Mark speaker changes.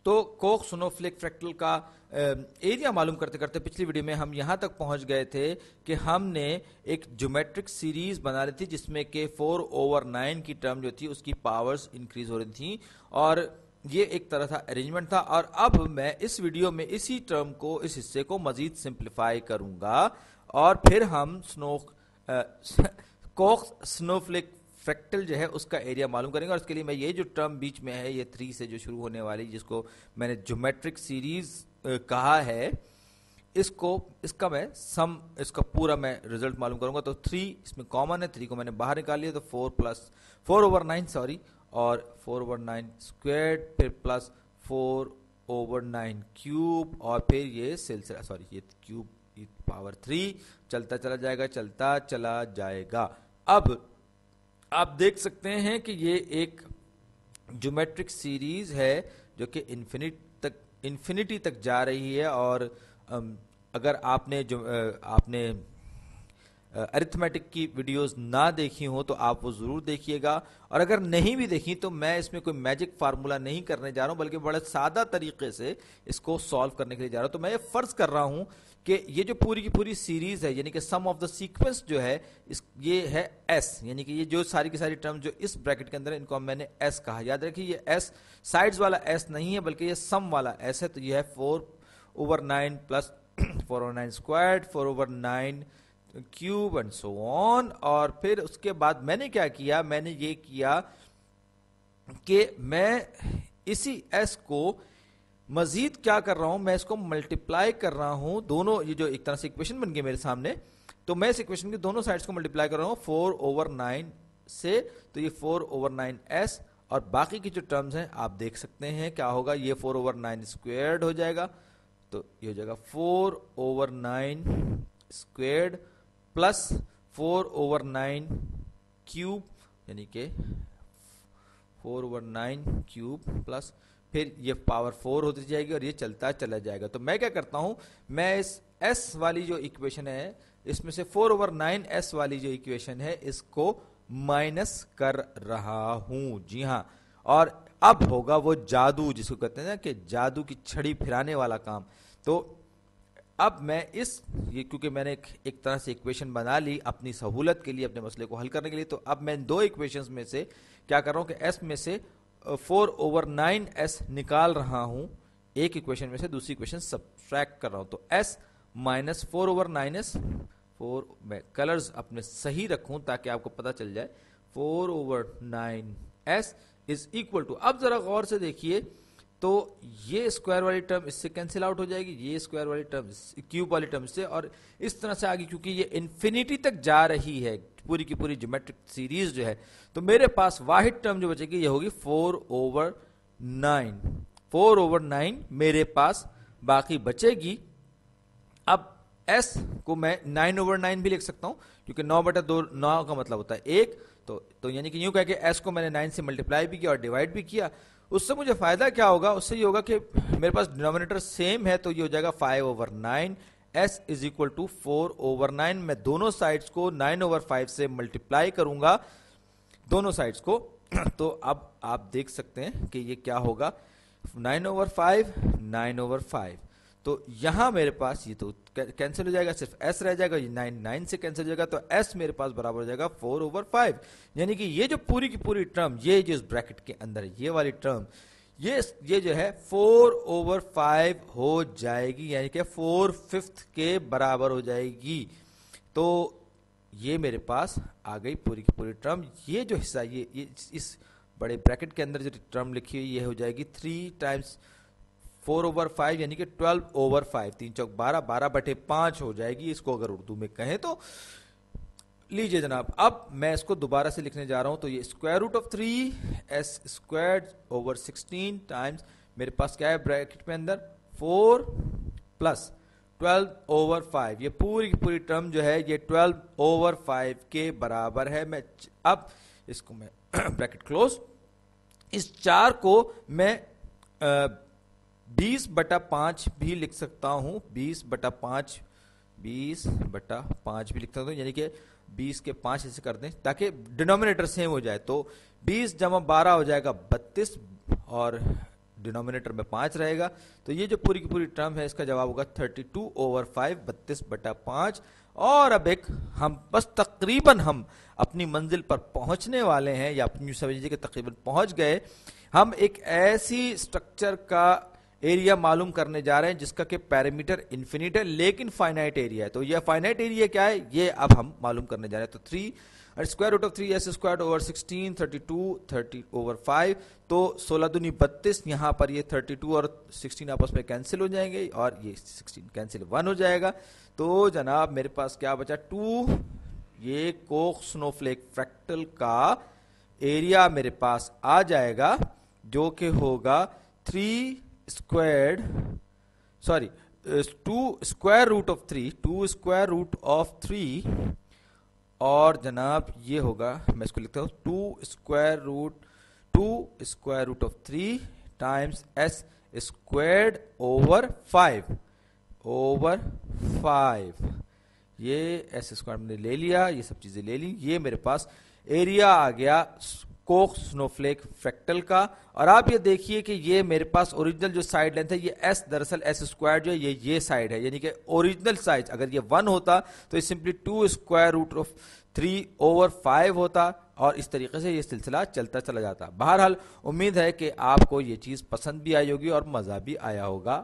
Speaker 1: तो Coke snowflake fractal का area मालूम करते करते पिछली वीडियो में हम यहां तक पहुंच गए थे कि हमने एक ज्योमेट्रिक सीरीज बना रही थी जिसमें के 4/9 की टर्म जो थी उसकी पावर्स इंक्रीज हो रही थी और ये एक तरह था अरेंजमेंट था। और अब मैं इस वीडियो में इसी टर्म को, इस हिस्से को मजीद सिंप्लीफाई करूंगा और फिर हम कोक स्नोफ्लेक फ्रैक्टल जो है उसका एरिया मालूम करेंगे। और इसके लिए मैं ये जो टर्म बीच में है, ये 3 से जो शुरू होने वाली, जिसको मैंने ज्योमेट्रिक सीरीज कहा है, इसका मैं सम, इसका पूरा मैं रिजल्ट मालूम करूंगा। तो 3 इसमें कॉमन है, 3 को मैंने बाहर निकाल लिया, तो 4/9 सॉरी, और 4/9 स्क्वायर्ड, फिर प्लस 4/9 क्यूब, और फिर ये सिलसिला, सॉरी ये क्यूब पावर 3 चलता चला जाएगा, चलता चला जाएगा। अब आप देख सकते हैं कि ये एक ज्योमेट्रिक सीरीज है जो कि इन्फिनिटी तक जा रही है। और अगर आपने अरिथमेटिक की वीडियोस ना देखी हो तो आप वो जरूर देखिएगा, और अगर नहीं भी देखी तो मैं इसमें कोई मैजिक फार्मूला नहीं करने जा रहा हूं, बल्कि बड़े सादा तरीके से इसको सॉल्व करने के लिए जा रहा हूं। तो मैं ये फर्ज कर रहा हूं कि ये जो पूरी की पूरी सीरीज है, यानी कि सम ऑफ द सीक्वेंस जो है ये है एस, यानी कि ये जो सारी की सारी टर्म जो इस ब्रैकेट के अंदर है, इनको मैंने एस कहा। याद रखिए ये एस साइड्स वाला एस नहीं है, बल्कि ये सम वाला एस है। तो ये है 4/9 plus 4/9 squared, 4/9 cube and so on. और फिर उसके बाद मैंने क्या किया, मैंने ये किया कि मैं इसी एस को मजीद क्या कर रहा हूं, मैं इसको मल्टीप्लाई कर रहा हूं। दोनों ये जो एक तरह से इक्वेशन बन गई मेरे सामने, तो मैं इस इक्वेशन की दोनों साइड्स को मल्टीप्लाई कर रहा हूं 4/9 से। तो ये 4/9s, और बाकी की जो टर्म्स हैं आप देख सकते हैं क्या होगा, ये 4/9 स्क्वायर्ड हो जाएगा, तो ये हो जाएगा 4/9 स्क्वायर्ड प्लस 4/9 क्यूब, यानी कि 4/9 क्यूब प्लस फिर ये पावर 4 होती जाएगी और ये चलता चला जाएगा। तो मैं क्या करता हूं, मैं इस s वाली जो इक्वेशन है, इसमें से 4/9s वाली जो इक्वेशन है इसको माइनस कर रहा हूं। जी हां, और अब होगा वो जादू जिसको कहते हैं ना कि जादू की छड़ी फिराने वाला काम। तो अब मैं ये क्योंकि मैंने एक तरह से इक्वेशन बना ली अपनी सहूलत के लिए, अपने मसले को हल करने के लिए, तो अब मैं 2 इक्वेशंस में से क्या कर रहा हूं कि s में से 4/9s निकाल रहा हूं, एक इक्वेशन में से दूसरी इक्वेशन सब्ट्रैक्ट कर रहा हूं। तो s माइनस 4/9s, मैं कलर्स अपने सही रखूं ताकि आपको पता चल जाए, 4/9s इज इक्वल टू, अब जरा गौर से देखिए, तो ये स्क्वायर वाली टर्म इससे कैंसिल आउट हो जाएगी, ये स्क्वायर वाली टर्म क्यूब वाली टर्म से, और इस तरह से आगे, क्योंकि ये इन्फिनिटी तक जा रही है पूरी की पूरी ज्योमेट्रिक सीरीज जो है, तो मेरे पास वाहिद टर्म जो बचेगी ये होगी 4/9। 4/9 मेरे पास बाकी बचेगी। अब s को मैं 9/9 भी लिख सकता हूं, क्योंकि 9/2 9 का मतलब होता है 1, तो यानी कि यूं कह के s को मैंने 9 से मल्टीप्लाई भी किया और डिवाइड भी किया। उससे मुझे फायदा क्या होगा, उससे ये होगा कि मेरे पास डिनोमिनेटर सेम है, तो ये हो जाएगा 5/9, s इज इक्वल टू 4/9। मैं दोनों साइड्स को 9/5 से मल्टीप्लाई करूंगा, दोनों साइड्स को। तो अब आप देख सकते हैं कि ये क्या होगा, 9/5 9/5, तो यहां मेरे पास ये तो कैंसिल हो जाएगा, सिर्फ s रह जाएगा, ये 9 से कैंसिल हो जाएगा, तो s मेरे पास बराबर हो जाएगा 4/5। यानी कि ये जो पूरी की पूरी टर्म, ये जो इस ब्रैकेट के अंदर है, ये वाली टर्म, ये जो है 4/5 हो जाएगी, यानी कि 4/5 के बराबर हो जाएगी। तो ये मेरे पास आ गई पूरी की पूरी टर्म। ये जो हिस्सा, ये इस बड़े ब्रैकेट के अंदर जो टर्म लिखी हुई, ये हो जाएगी 3 टाइम्स 4/5, यानी कि 12/5, 3 चौक 12, 12/5 हो जाएगी, इसको अगर उर्दू में कहें तो। लीजिए जनाब, अब मैं इसको दोबारा से लिखने जा रहा हूं, तो ये square root of 3s squared over 16 times, मेरे पास क्या है ब्रैकेट में अंदर 4 प्लस 12/5, ये पूरी की पूरी टर्म जो है ये 12/5 के बराबर है। मैं अब इसको मैं ब्रैकेट क्लोज, इस 4 को मैं 20/5 भी लिख सकता हूं, 20/5 भी लिख सकता हूं, यानी कि 20 के 5 ऐसे कर दें ताकि डिनोमिनेटर सेम हो जाए। तो 20 जमा 12 हो जाएगा 32, और डिनोमिनेटर में 5 रहेगा। तो ये जो पूरी की पूरी टर्म है इसका जवाब होगा 32/5, 32/5। और अब एक हम बस तकरीबन हम अपनी मंजिल पर पहुंचने वाले हैं, या अपनी समझ लीजिए कि तकरीबन पहुंच गए। हम एक ऐसी स्ट्रक्चर का एरिया मालूम करने जा रहे हैं जिसका कि पैरामीटर इन्फिनिट है लेकिन फाइनाइट एरिया है। तो यह फाइनाइट एरिया क्या है ये अब हम मालूम करने जा रहे हैं। तो 3 स्क्वायर रूट ऑफ 3s² / 16 32 30/5। तो 16 दूनी 32, यहाँ पर ये 32 और 16 आपस में कैंसिल हो जाएंगे और ये 16 कैंसिल 1 हो जाएगा। तो जनाब मेरे पास क्या बचा 2। ये कोक स्नोफ्लेक फ्रैक्टल का एरिया मेरे पास आ जाएगा जो कि होगा 2 square root of 3, 2 square root of 3। और जनाब ये होगा, मैं इसको लिखता हूं 2 square root of 3 times s squared over 5। ये s स्क्वायर मैंने ले लिया, ये सब चीजें ले ली। ये मेरे पास एरिया आ गया कोक स्नोफ्लेक फ्रैक्टल का। और आप ये देखिए कि ये मेरे पास ओरिजिनल जो साइड लेंथ है ये s, दरअसल s स्क्वायर जो है ये साइड है, यानी कि ओरिजिनल साइज अगर ये 1 होता तो ये सिंपली 2 स्क्वायर रूट ऑफ 3/5 होता और इस तरीके से ये सिलसिला चलता चला जाता। बहरहाल उम्मीद है कि आपको ये चीज पसंद भी आई होगी और मजा भी आया होगा।